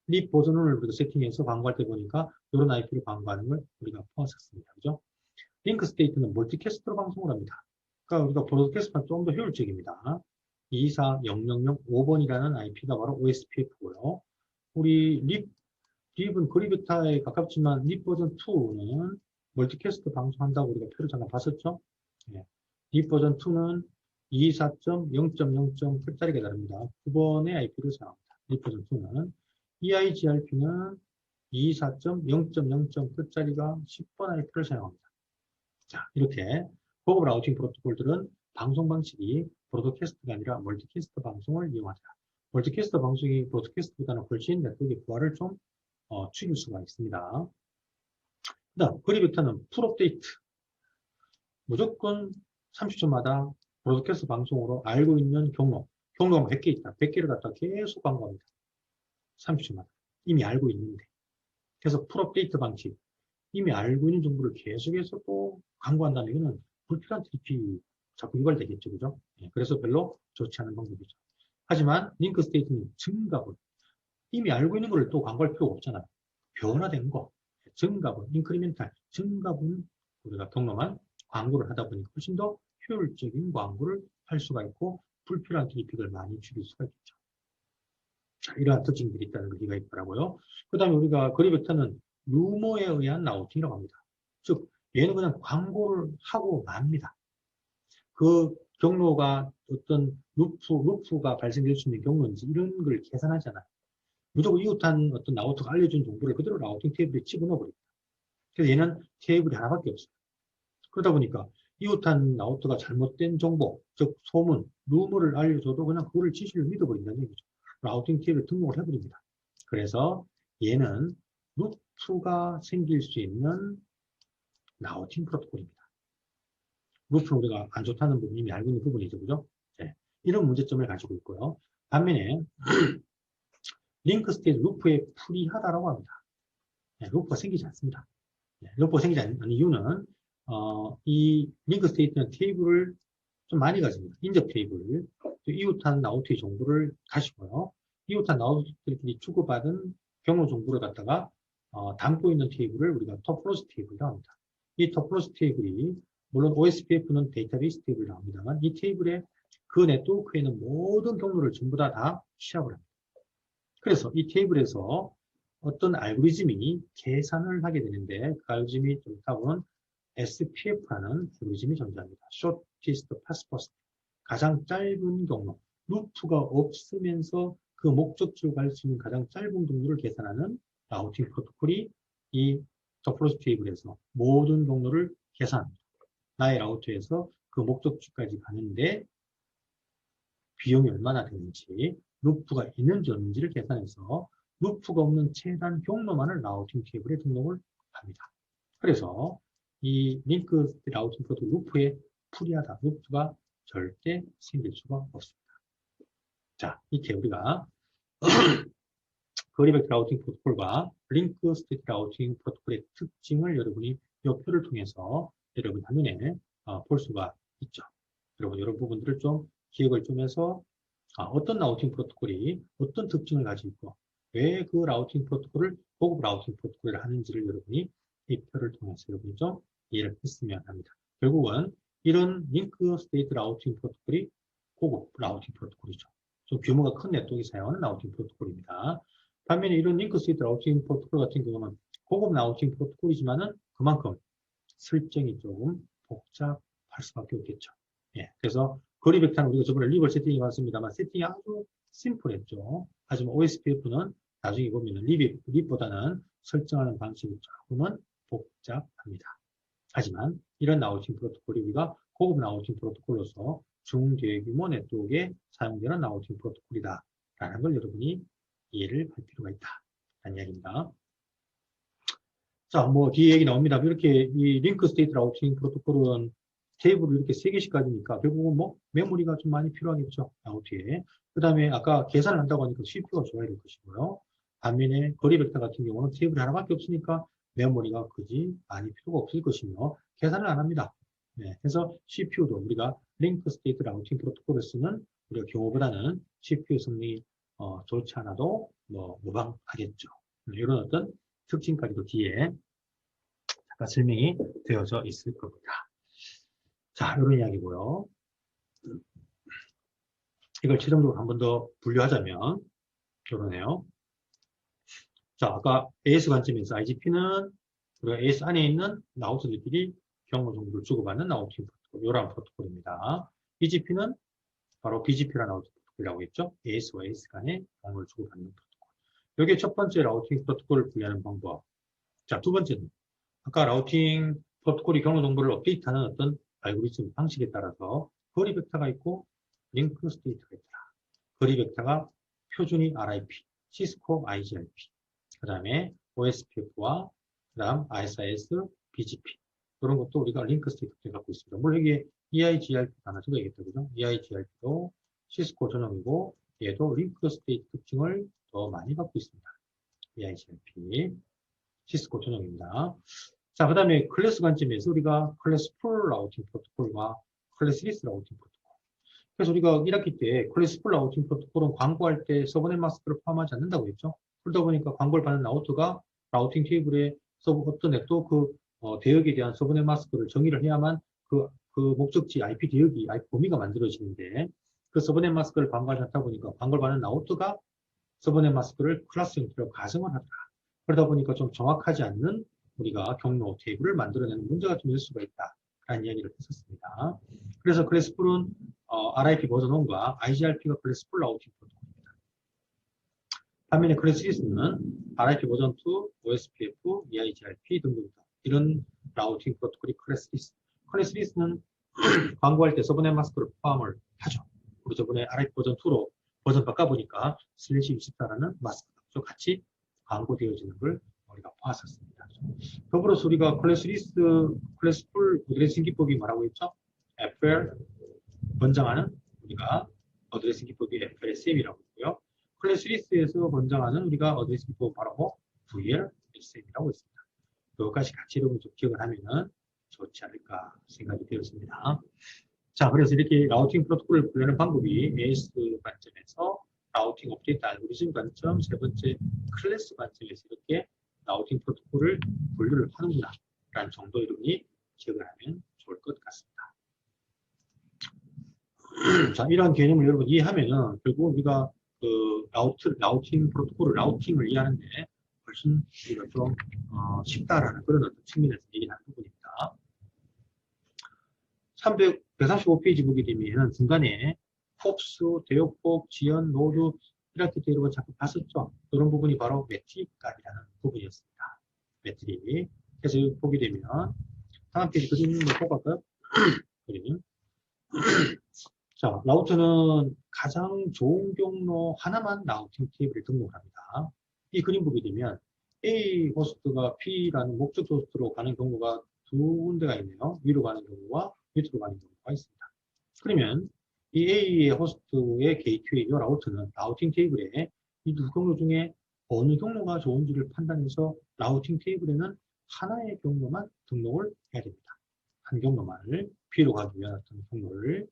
립 버전을 우리가 세팅해서 광고할 때 보니까 이런 IP를 광고하는 걸 우리가 포함했습니다. 그죠? 링크 스테이트는 멀티캐스트로 방송을 합니다. 그러니까 우리가 브로드캐스트가 좀 더 효율적입니다. 24000 IP가 바로 OSPF고요. 우리 립은 거리벡터에 가깝지만 립 버전 2는 멀티캐스트 방송한다고 우리가 표를 잠깐 봤었죠? 예. 립 버전 2는 224.0.0. 끝자리가 다릅니다. 9번의 IP를 사용합니다. 립 버전 2는 EIGRP는 224.0.0. 끝자리가 10번 IP를 사용합니다. 자, 이렇게 고급 라우팅 프로토콜들은 방송 방식이 브로드캐스트가 아니라 멀티캐스트 방송을 이용하자. 멀티캐스트 방송이 브로드캐스트보다는 훨씬 네트워크의 부하를 좀 죽일 수가 있습니다. 그다음 거리벡터는 풀 업데이트. 무조건 30초마다 브로드캐스트 방송으로 알고 있는 경로가 100개 있다. 100개를 갖다 계속 광고합니다. 30초마다. 이미 알고 있는데. 그래서 풀 업데이트 방식. 이미 알고 있는 정보를 계속해서 또 광고한다면 이거는 불필요한 트래픽이 자꾸 유발되겠죠. 그죠? 예, 그래서 별로 좋지 않은 방법이죠. 하지만 링크 스테이트는 증가분. 이미 알고 있는 걸 또 광고할 필요가 없잖아요. 변화된 거. 증가분, 인크리멘탈, 증가분 우리가 경로만 광고를 하다 보니 훨씬 더 효율적인 광고를 할 수가 있고 불필요한 트래픽을 많이 줄일 수가 있겠죠. 자, 이러한 특징들이 있다는 걸 이해가 있더라고요. 그 다음에 우리가 거리벡터는 루머에 의한 라우팅이라고 합니다. 즉, 얘는 그냥 광고를 하고 맙니다. 그 경로가 어떤 루프가 발생될 수 있는 경로인지 이런 걸 계산하잖아요. 무조건 이웃한 어떤 라우터가 알려준 정보를 그대로 라우팅 테이블에 집어넣어버립니다. 그래서 얘는 테이블이 하나밖에 없어요. 그러다 보니까 이웃한 라우터가 잘못된 정보, 즉 소문, 루머를 알려줘도 그냥 그거를 지시를 믿어버린다는 얘기죠. 라우팅 테이블에 등록을 해버립니다. 그래서 얘는 루프가 생길 수 있는 라우팅 프로토콜입니다. 루프는 우리가 안 좋다는 부분이 이미 알고 있는 부분이죠. 그죠? 네. 이런 문제점을 가지고 있고요. 반면에 링크 스테이트 루프에 프리하다라고 합니다. 네, 루프가 생기지 않습니다. 네, 루프가 생기지 않는 이유는 이 링크 스테이트는 테이블을 좀 많이 가집니다. 인접 테이블, 이웃한 라우터의 정보를 가시고요. 이웃한 라우터들끼리 주고받은 경로 정보를 갖다가 담고 있는 테이블을 우리가 토플로스 테이블이라고 합니다. 이 토플로스 테이블이 물론 OSPF는 데이터베이스 테이블이라고 합니다만 이 테이블에 그 네트워크에 있는 모든 경로를 전부 다 취합을 합니다. 그래서 이 테이블에서 어떤 알고리즘이 계산을 하게 되는데 그 알고리즘이 정답은 SPF라는 알고리즘이 존재합니다. Shortest Path First. 가장 짧은 경로. 루프가 없으면서 그 목적지로 갈 수 있는 가장 짧은 경로를 계산하는 라우팅 프로토콜이 이 더플로스 테이블에서 모든 경로를 계산합니다. 나의 라우터에서 그 목적지까지 가는데 비용이 얼마나 되는지, 루프가 있는지 없는지를 계산해서 루프가 없는 최단 경로만을 라우팅 테이블에 등록을 합니다. 그래서 이 링크 라우팅 프로토콜 루프에 프리하다. 루프가 절대 생길 수가 없습니다. 자, 이렇게 우리가 거리벡터 라우팅 프로토콜과 링크 스테이트 라우팅 프로토콜의 특징을 여러분이 이 표를 통해서 여러분 화면에 볼 수가 있죠. 여러분 이런 부분들을 좀 기억을 좀 해서 어떤 라우팅 프로토콜이 어떤 특징을 가지고 있고 왜 그 라우팅 프로토콜을 고급 라우팅 프로토콜을 하는지를 여러분이 이 표를 통해서 여러분이 좀 이해를 했으면 합니다. 결국은 이런 링크 스테이트 라우팅 프로토콜이 고급 라우팅 프로토콜이죠. 좀 규모가 큰 네트워크에 사용하는 라우팅 프로토콜입니다. 반면에 이런 링크 스테이트 라우팅 프로토콜 같은 경우는 고급 라우팅 프로토콜이지만은 그만큼 설정이 조금 복잡할 수밖에 없겠죠. 예, 그래서 거리벡터는 우리가 저번에 리벌 세팅이 봤습니다만 세팅이 아주 심플했죠. 하지만 OSPF는 나중에 보면 립보다는 설정하는 방식이 조금은 복잡합니다. 하지만 이런 라우팅 프로토콜이 우리가 고급 라우팅 프로토콜로서 중대규모 네트워크에 사용되는 라우팅 프로토콜이다 라는 걸 여러분이 이해를 할 필요가 있다 라는 이야기입니다. 자, 뭐 뒤에 얘기 나옵니다. 이렇게 이 링크 스테이트 라우팅 프로토콜은 테이블을 이렇게 3개씩 가지니까 결국은 뭐 메모리가 좀 많이 필요하겠죠. 라우트에. 그 다음에 아까 계산을 한다고 하니까 CPU가 좋아야 될 것이고요. 반면에 거리벡터 같은 경우는 테이블이 하나밖에 없으니까 메모리가 그지 많이 필요가 없을 것이며 계산을 안 합니다. 네, 그래서 CPU도 우리가 링크 스테이트 라우팅 프로토콜을 쓰는 우리가 경우보다는 CPU 성능이 좋지 않아도 뭐 무방하겠죠. 이런 어떤 특징까지도 뒤에 잠깐 설명이 되어져 있을 겁니다. 자, 이런 이야기고요. 이걸 최종적으로 한 번 더 분류하자면 이러네요. 자, 아까 AS 관점에서 IGP는 우리가 AS 안에 있는 라우터들끼리 경로 정보를 주고받는 라우팅 프로토콜, 이러한 프로토콜입니다. BGP는 바로 BGP라는 라우팅 프로토콜이라고 했죠. AS와 AS 간에 경로를 주고받는 프로토콜. 이게 첫 번째 라우팅 프로토콜을 분류하는 방법. 자, 두 번째는 아까 라우팅 프로토콜이 경로 정보를 업데이트하는 어떤 알고리즘 방식에 따라서 거리 벡터가 있고 링크 스테이트가 있더라. 거리 벡터가 표준이 RIP, 시스코 IGRP, 그 다음에 OSPF와 그 다음 ISIS, BGP 이런 것도 우리가 링크 스테이트를 갖고 있습니다. 물론 여기에 EIGRP 하나 적어야겠다, 그죠? EIGRP도 시스코 전용이고 얘도 링크 스테이트 특징을 더 많이 갖고 있습니다. EIGRP, 시스코 전용입니다. 자, 그 다음에 클래스 관점에서 우리가 클래스 풀 라우팅 프로토콜과 클래스 리스 라우팅 프로토콜. 그래서 우리가 1학기 때 클래스 풀 라우팅 프로토콜은 광고할 때 서브넷 마스크를 포함하지 않는다고 했죠. 그러다 보니까 광고를 받는 라우터가 라우팅 테이블에 어떤 네트워크 대역에 대한 서브넷 마스크를 정의를 해야만 그 목적지 IP 대역이 IP 범위가 만들어지는데 그 서브넷 마스크를 광고하지 않다 보니까 광고를 받는 라우터가 서브넷 마스크를 클래스 형태로 가정을 하더라. 그러다 보니까 좀 정확하지 않는 우리가 경로 테이블을 만들어내는 문제가 좀 있을 수가 있다. 라는 이야기를 했었습니다. 그래서 클래스풀은 RIP 버전 1과 IGRP가 클래스풀 라우팅 프로토콜입니다. 반면에 클래스리스는 RIP 버전 2, OSPF, EIGRP 등등 이런 라우팅 프로토콜이 클래스리스. 클래스리스는 광고할 때 서브넷 마스크를 포함을 하죠. 우리 저번에 RIP 버전 2로 버전 바꿔보니까 /64라는 마스크도 같이 광고되어지는 걸 우리가 보았었습니다. 더불어서 우리가 클래스풀 어드레싱 기법이 뭐라고 했죠? FL 번장하는 우리가 어드레싱 기법이 FLSM이라고 했고요. 클래스리스에서 번장하는 우리가 어드레싱 기법은 바로 VLSM이라고 했습니다. 그것까지 같이 여러분 좀 기억을 하면은 좋지 않을까 생각이 되었습니다. 자, 그래서 이렇게 라우팅 프로토콜을 분류하는 방법이 AS 관점에서 라우팅 업데이트 알고리즘 관점, 세 번째 클래스 관점에서 이렇게 라우팅 프로토콜을 분류를 하는구나 라는 정도 여러분이 기억을 하면 좋을 것 같습니다. 자, 이러한 개념을 여러분 이해하면은 결국 우리가 그 라우팅 프로토콜을 라우팅을 이해하는데 훨씬 우리가 좀 쉽다라는 그런 어떤 측면에서 얘기하는 부분입니다. 135페이지 보게 되면 중간에 폭스, 대역폭, 지연, 노드 이렇게 여러분 자꾸 봤었죠. 그런 부분이 바로 매트릭 값이라는 부분이었습니다. 매트릭. 그래서 여기 보게 되면 다음 페이지 그림 걸 볼까요? 그림. 자, 라우터는 가장 좋은 경로 하나만 라우팅 테이블에 등록합니다. 이 그림 보게 되면 A 호스트가 B라는 목적 호스트로 가는 경우가 두 군데가 있네요. 위로 가는 경우와 밑으로 가는 경우가 있습니다. 그러면 이 A의 호스트의 게이트웨이 라우터는 라우팅 테이블에 이 두 경로 중에 어느 경로가 좋은지를 판단해서 라우팅 테이블에는 하나의 경로만 등록을 해야 됩니다. 한 경로만을 B로 가기 위한 어떤 경로를.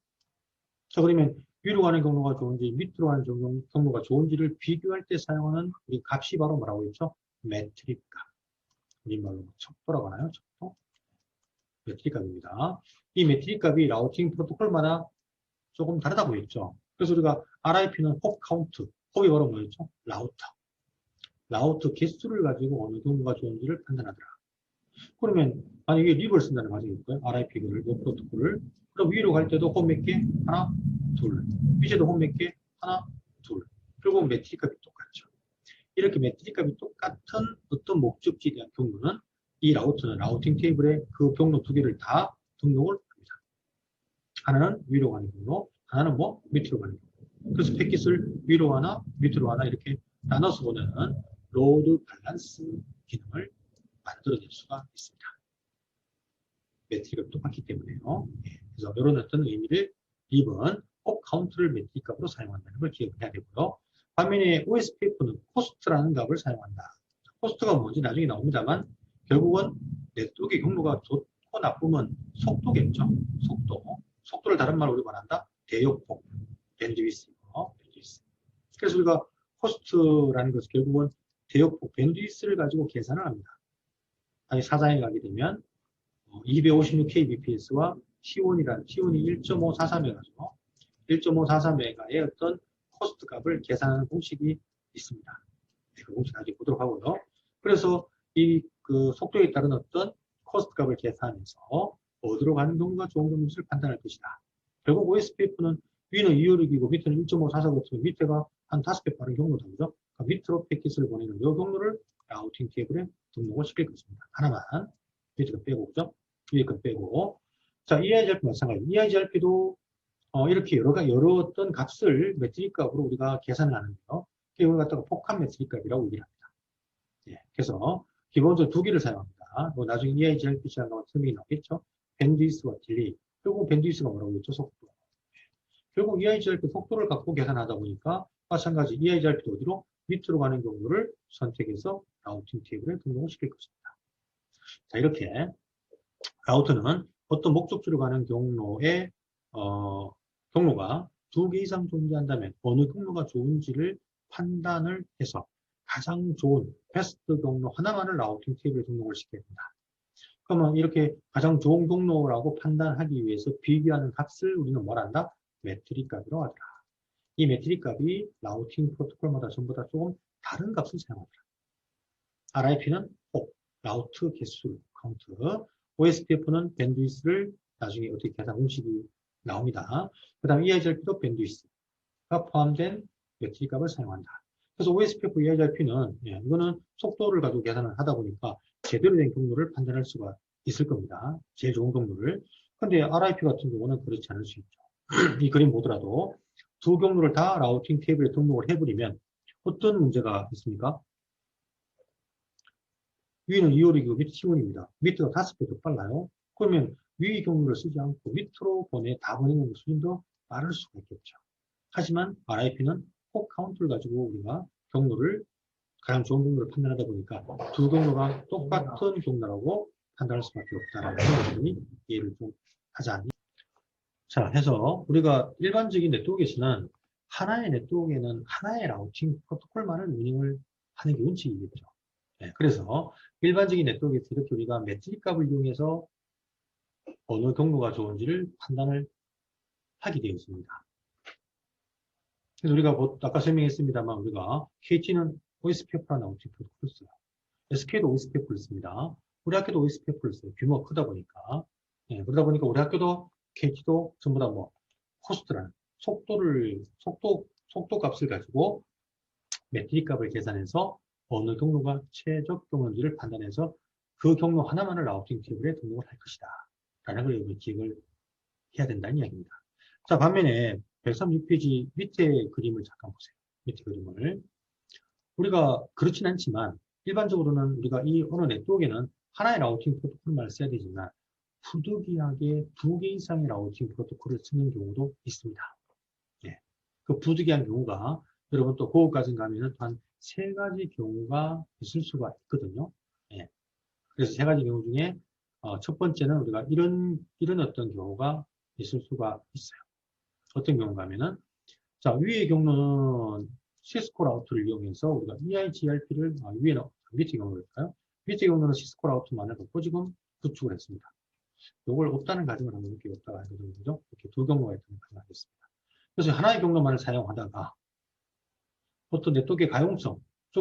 자, 그러면 위로 가는 경로가 좋은지 밑으로 가는 경로가 좋은지를 비교할 때 사용하는 우리 값이 바로 뭐라고 했죠? 매트릭 값. 우리말로 척도라고 하나요? 척도? 매트릭 값입니다. 이 매트릭 값이 라우팅 프로토콜마다 조금 다르다고 했죠. 그래서 우리가 RIP는 홉 카운트, 홉이 바로 뭐였죠? 라우터 개수를 가지고 어느 경로가 좋은지를 판단하더라. 그러면 만약에 립을 쓴다는 가정일까요? RIP를, 이 프로토콜을. 그럼 위로 갈 때도 홉 몇 개? 하나, 둘. 밑에도 홉 몇 개? 하나, 둘. 결국 매트릭 값이 똑같죠. 이렇게 매트릭 값이 똑같은 어떤 목적지에 대한 경로는 이 라우터는 라우팅 테이블에 그 경로 두 개를 다 등록을 합니다. 하나는 위로 가는 경로, 하나는 뭐 밑으로 가는 경로. 그래서 패킷을 위로 하나, 밑으로 하나 이렇게 나눠서 보는 로드 밸런스 기능을 만들어낼 수가 있습니다. 매트릭 값이 똑같기 때문에요. 그래서 이런 어떤 의미를 립은 꼭 카운트를 매트릭 값으로 사용한다는 걸 기억해야 되고요. 반면에 OSPF는 코스트라는 값을 사용한다. 코스트가 뭔지 나중에 나옵니다만 결국은 네트워크의 경로가 좋고 나쁘면 속도겠죠. 속도를 다른 말로 우리가 말한다. 대역폭, 밴드위스. 그래서 우리가 코스트라는 것은 결국은 대역폭, 밴드위스를 가지고 계산을 합니다. 아니 사장에 가게 되면 256kbps와 T1이 1.543 해가지고 1.543메가의 어떤 코스트 값을 계산하는 공식이 있습니다. 그 공식 나중에 보도록 하고요. 그래서 이 그 속도에 따른 어떤 코스트 값을 계산해서 어디로 가는 경우가 좋은 경우를 판단할 것이다. 결국 OSPF는 위는 256이고 밑에는 1.544 같으면 밑에가 한 5배 빠른 경로다. 그죠? 그러니까 밑으로 패킷을 보내는 이 경로를 라우팅 테이블에 등록을 시킬 것입니다. 하나만. 밑에 거 빼고, 그죠? 위에 거 빼고. 자, EIGRP 마찬가지. EIGRP도 이렇게 여러 어떤 값을 매트릭 값으로 우리가 계산을 하는데요. 이걸 갖다가 폭합 매트릭 값이라고 얘기를 합니다. 예, 그래서 기본적으로 두 개를 사용합니다. 뭐 나중에 EIGRP 시간과 설명이 나오겠죠. 밴드위스와 딜레이. 결국 밴드위스가 뭐라고 했죠? 속도. 결국 EIGRP 속도를 갖고 계산하다 보니까 마찬가지 EIGRP도 어디로? 밑으로 가는 경우를 선택해서 라우팅 테이블에 등록을 시킬 것입니다. 자, 이렇게 라우터는 어떤 목적지로 가는 경로에 경로가 2개 이상 존재한다면 어느 경로가 좋은지를 판단을 해서 가장 좋은 베스트 경로 하나만을 라우팅 테이블에 등록을 시켜야 된다. 그러면 이렇게 가장 좋은 경로라고 판단하기 위해서 비교하는 값을 우리는 뭘 한다? 매트릭 값이라고 하더라. 이 매트릭 값이 라우팅 프로토콜마다 전부 다 조금 다른 값을 사용하더라. RIP는 혹, 라우트 개수, 카운트, OSPF는 밴드위스를 나중에 어떻게 계산 공식이 나옵니다. 그 다음에 EIGRP도 밴드위스가 포함된 매트릭 값을 사용한다. 그래서 OSPF, EIGRP는 이거는 속도를 가지고 계산을 하다 보니까 제대로 된 경로를 판단할 수가 있을 겁니다. 제일 좋은 경로를. 근데 RIP 같은 경우는 그렇지 않을 수 있죠. 이 그림 보더라도 두 경로를 다 라우팅 테이블에 등록을 해버리면 어떤 문제가 있습니까? 위는 256이고 밑에 10원입니다. 밑에가 5배 더 빨라요. 그러면 위 경로를 쓰지 않고 밑으로 다 보내는 수준도 빠를 수가 있겠죠. 하지만 RIP는 혹 카운트를 가지고 우리가 경로를 가장 좋은 경로를 판단하다 보니까 두 경로가 똑같은 경로라고 판단할 수밖에 없다는 것을 이해를 좀 하자. 자, 해서 우리가 일반적인 네트워크에서는 하나의 네트워크에는 하나의 라우팅 프로토콜만을 운영을 하는 게 원칙이겠죠. 네, 그래서 일반적인 네트워크에서 이렇게 우리가 매트릭 값을 이용해서 어느 경로가 좋은지를 판단을 하게 되어 있습니다. 그래서 우리가 아까 설명했습니다만 우리가 KT는 OSPF라는 라우팅 프로토콜을 써요. SK도 OSPF를 씁니다. 우리 학교도 OSPF를 써요. 규모가 크다 보니까. 네, 그러다 보니까 우리 학교도 KT도 전부 다 코스트라는 속도 값을 가지고 매트릭 값을 계산해서 어느 경로가 최적 경로인지를 판단해서 그 경로 하나만을 라우팅 테이블에 등록을 할 것이다. 라는 걸 기억을 해야 된다는 이야기입니다. 자, 반면에 136페이지 밑에 그림을 잠깐 보세요. 밑에 그림을. 우리가 그렇진 않지만 일반적으로는 우리가 이 어느 네트워크에는 하나의 라우팅 프로토콜만 써야 되지만 부득이하게 2개 이상의 라우팅 프로토콜을 쓰는 경우도 있습니다. 예. 그 부득이한 경우가 여러분 또 그거까지 가면은 한 3가지 경우가 있을 수가 있거든요. 예. 그래서 3가지 경우 중에 첫 번째는 우리가 이런 어떤 경우가 있을 수가 있어요. 어떤 경우가 하면은 자, 위의 경우는 시스코 라우터를 이용해서 우리가 EIGRP를 밑의 경우일까요? 밑의 경우는 시스코 라우터만을 갖고 지금 구축을 했습니다. 이걸 없다는 가정을 한번 이렇게 없다가 하거든요. 그죠? 이렇게 두 경로가 있다는 가정을 하겠습니다. 그래서 하나의 경로만을 사용하다가 어떤 네트워크의 가용성,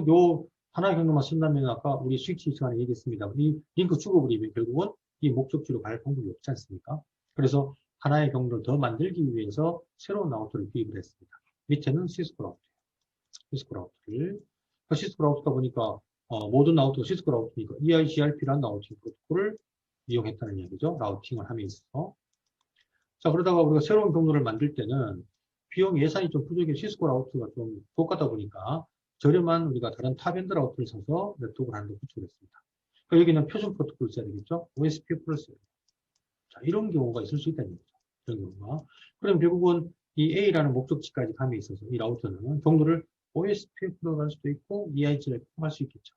요 하나의 경로만 쓴다면 아까 우리 스위치 시간에 얘기했습니다. 이 링크 죽어버리면 결국은 이 목적지로 갈 방법이 없지 않습니까? 그래서 하나의 경로를 더 만들기 위해서 새로운 라우터를 구입을 했습니다. 밑에는 시스코 라우터. 시스코 라우터를. 시스코 라우터다 보니까 모든 라우터가 시스코 라우터니까 EIGRP라는 라우팅 프로토콜을 이용했다는 이야기죠. 라우팅을 하면서. 자, 그러다가 우리가 새로운 경로를 만들 때는 비용 예산이 좀 부족해 시스코 라우터가 좀 똑같다 보니까 저렴한 우리가 다른 탑엔드 라우터를 사서 네트워크를 하는 데 구축을 했습니다. 그러니까 여기는 표준 프로토콜을 써야 되겠죠. OSPF를 써야 되겠죠. 자, 이런 경우가 있을 수 있다는 거죠. 이런 경우가. 그럼 결국은 이 A라는 목적지까지 감에 있어서 이 라우터는 경로를 OSPF로 갈 수도 있고 EIG를 갈 수 있겠죠.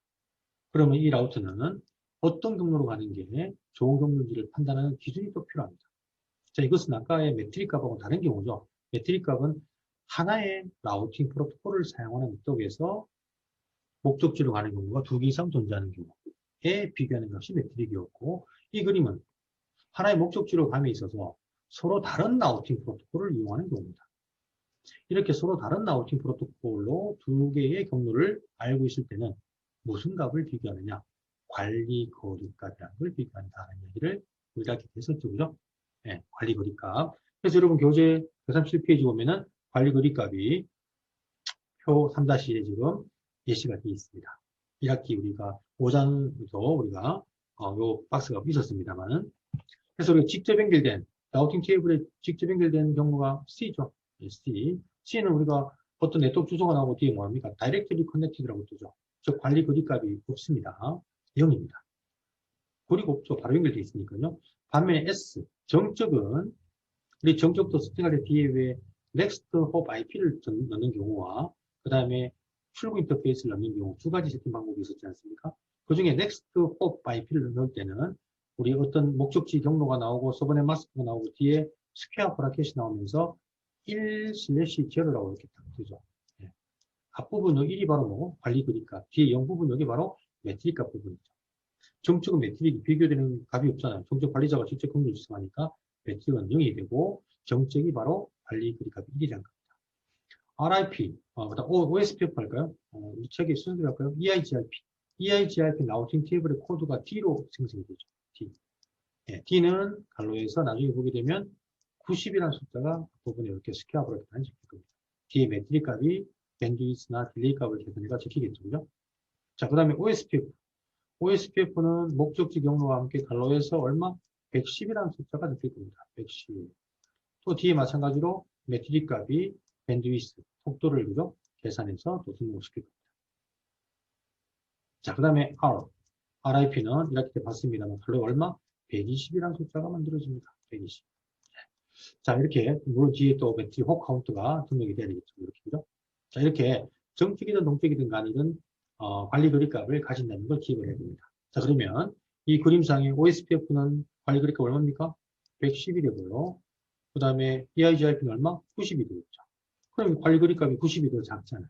그러면 이 라우터는 어떤 경로로 가는 게 좋은 경로인지를 판단하는 기준이 또 필요합니다. 자, 이것은 아까의 매트릭 값하고 다른 경우죠. 매트릭 값은 하나의 라우팅 프로토콜을 사용하는 목적에서 목적지로 가는 경우가 2개 이상 존재하는 경우에 비교하는 것이 매트릭이었고, 이 그림은 하나의 목적지로 감에 있어서 서로 다른 라우팅 프로토콜을 이용하는 경우입니다. 이렇게 서로 다른 라우팅 프로토콜로 두 개의 경로를 알고 있을 때는 무슨 값을 비교하느냐? 관리 거리값이라는 걸 비교한다는 얘기를 우리가 이렇게 했었죠. 그죠? 네, 관리 거리값. 그래서 여러분 교재 137페이지 보면은 관리 거리값이 표 3-1에 지금 예시가 되어 있습니다. 1학기 우리가 5장부터 우리가 요 박스가 있었습니다만은 그래서 우리가 직접 연결된 라우팅 테이블에 직접 연결된 경우가 C죠. 네, C. C는 우리가 어떤 네트워크 주소가 나오고 뒤에 뭐합니까? Directly Connected라고 뜨죠. 즉 관리 거리값이 없습니다. 0입니다. 거리가 없죠. 바로 연결되어 있으니까요. 반면에 S, 정적은 우리 정적도 스팅할 때 뒤에 왜 Next Hop IP를 넣는 경우와 그 다음에 출구 인터페이스를 넣는 경우 두 가지 세팅 방법이 있었지 않습니까? 그 중에 Next Hop IP를 넣을 때는 우리 어떤 목적지 경로가 나오고 서버넷 마스크가 나오고 뒤에 스퀘어 브라켓이 나오면서 1/0라고 이렇게 딱 뜨죠. 예. 앞부분 여기 1이 바로 뭐 관리 거리값, 뒤에 0 부분 여기 바로 매트릭 값 부분이죠. 정적은 매트릭이 비교되는 값이 없잖아요. 정적 관리자가 직접 경로를 지정하니까 매트릭은 0이 되고 정적이 바로 관리 거리값이 1이라는 겁니다. RIP, 그다음 OSPF 할까요? 이 책의 순서를 할까요? EIGRP. EIGRP 라우팅 테이블의 코드가 D로 생성이 되죠. D. 네, D는 갈로에서 나중에 보게 되면 90이라는 숫자가 부분에 이렇게 스퀘어브로 이렇게 적힐 겁니다. D의 매트릭 값이 밴드위스나 딜레이 값을 계산해가 적히겠죠. 그죠? 자, 그 다음에 OSPF. OSPF는 목적지 경로와 함께 갈로에서 얼마? 110이라는 숫자가 적힐 겁니다. 110. 또 뒤에 마찬가지로 매트릭 값이 밴드위스, 속도를 그죠? 계산해서 또 등록시킬 겁니다. 자, 그 다음에 RIP는 이렇게 봤습니다만, 갈로에 얼마? 120이라는 숫자가 만들어집니다. 120. 자, 이렇게, 물론 뒤에 또 매트릭 홉 카운트가 등록이 돼야 되겠죠. 이렇게, 그죠? 자, 이렇게 정적이든 동적이든 간이든 관리 거리값을 가진다는 걸 기억을 해야 됩니다. 자, 그러면 이 그림상의 OSPF는 관리 거리값 얼마입니까? 110이 되고요. 그 다음에 EIGRP는 얼마? 90이 되겠죠. 그럼 관리 거리값이 90이 더 작잖아요.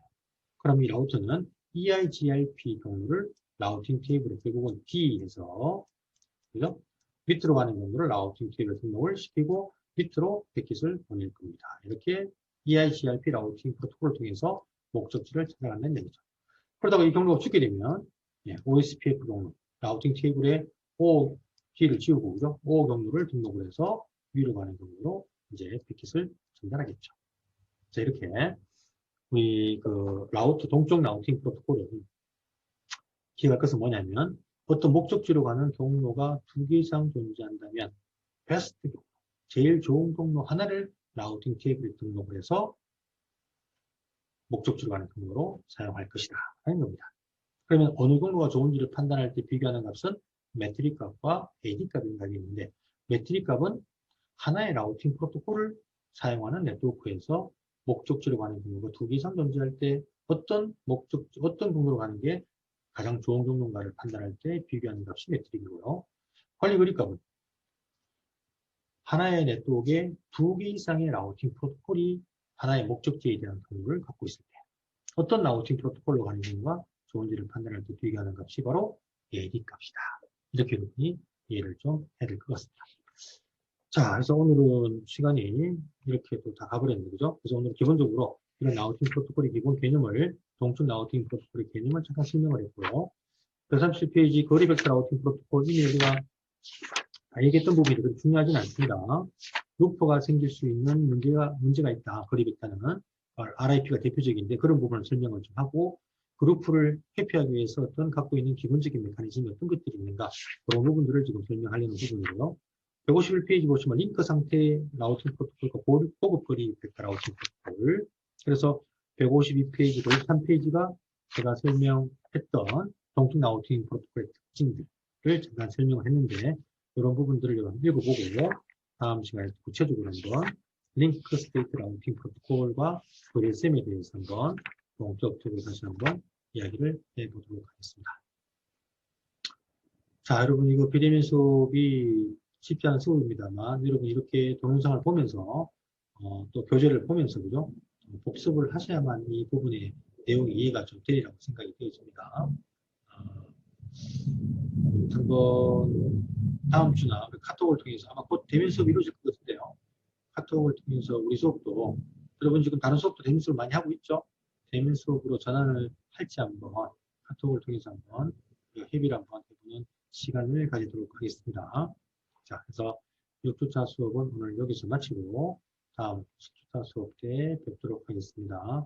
그럼 이 라우터는 EIGRP 경로를 라우팅 테이블에 결국은 D에서 그죠? 밑으로 가는 경로를 라우팅 테이블에 등록을 시키고 밑으로 패킷을 보낼 겁니다. 이렇게 EIGRP 라우팅 프로토콜을 통해서 목적지를 찾아간다는 얘기죠. 그러다가 이 경로가 죽게 되면 OSPF 경로, 라우팅 테이블에 OD를 지우고 그죠? O 경로를 등록을 해서 위로 가는 경로로 이제 패킷을 전달하겠죠. 자, 이렇게 우리 그 라우터 동쪽 라우팅 프로토콜은 기억할 것은 뭐냐면 어떤 목적지로 가는 경로가 2개 이상 존재한다면 베스트 경로, 제일 좋은 경로 하나를 라우팅 테이블에 등록을 해서 목적지로 가는 경로로 사용할 것이다 하는 겁니다. 그러면 어느 경로가 좋은지를 판단할 때 비교하는 값은 매트릭 값과 AD 값인 값이 있는데 매트릭 값은 하나의 라우팅 프로토콜을 사용하는 네트워크에서 목적지로 가는 경로가 2개 이상 존재할 때 어떤 경로로 가는 게 가장 좋은 경로인가를 판단할 때 비교하는 값이 매트릭이고요. 관리 거리값은 하나의 네트워크에 2개 이상의 라우팅 프로토콜이 하나의 목적지에 대한 경로를 갖고 있을 때 어떤 라우팅 프로토콜로 가는 경우가 좋은지를 판단할 때 비교하는 값이 바로 AD 값이다. 이렇게 여러분이 이해를 좀 해야 될 것 같습니다. 자, 그래서 오늘은 시간이 이렇게 또 다 가버렸는데, 그죠? 그래서 오늘 기본적으로 이런 라우팅 프로토콜의 기본 개념을, 동쪽 라우팅 프로토콜의 개념을 잠깐 설명을 했고요. 137페이지 거리 벡터 라우팅 프로토콜, 이미 우리가 다 얘기했던 부분이 그렇게 중요하진 않습니다. 루퍼가 생길 수 있는 문제가 있다. 거리 벡터는 RIP가 대표적인데 그런 부분을 설명을 좀 하고 그 루프를 회피하기 위해서 어떤 갖고 있는 기본적인 메커니즘이 어떤 것들이 있는가 그런 부분들을 지금 설명하려는 부분이고요. 151페이지 보시면 링크 상태 라우팅 프로토콜과 보급 거리 벡터 라우팅 프로토콜. 그래서 152페이지, 153페이지가 제가 설명했던 동쪽 라우팅 프로토콜의 특징들을 잠깐 설명을 했는데 이런 부분들을 읽어보고 다음 시간에 구체적으로 한번 링크 스테이트 라우팅 프로토콜과 VSM에 대해서 한번 본격적으로 다시 한번 이야기를 해보도록 하겠습니다. 자, 여러분 이거 비대면 수업이 쉽지 않은 수업입니다만 여러분 이렇게 동영상을 보면서 또 교재를 보면서 그죠? 복습을 하셔야만 이 부분의 내용이 이해가 좀 되리라고 생각이 되어집니다. 한번 다음 주나 카톡을 통해서 아마 곧 대면 수업이 이루어질 것 같은데요. 카톡을 통해서 우리 수업도 여러분 지금 다른 수업도 대면 수업을 많이 하고 있죠? 대면 수업으로 전환을 할지 한번 카톡을 통해서 한번 협의를 한번 해보는 시간을 가지도록 하겠습니다. 자, 그래서 6주차 수업은 오늘 여기서 마치고 다음 10주차 수업 때 뵙도록 하겠습니다.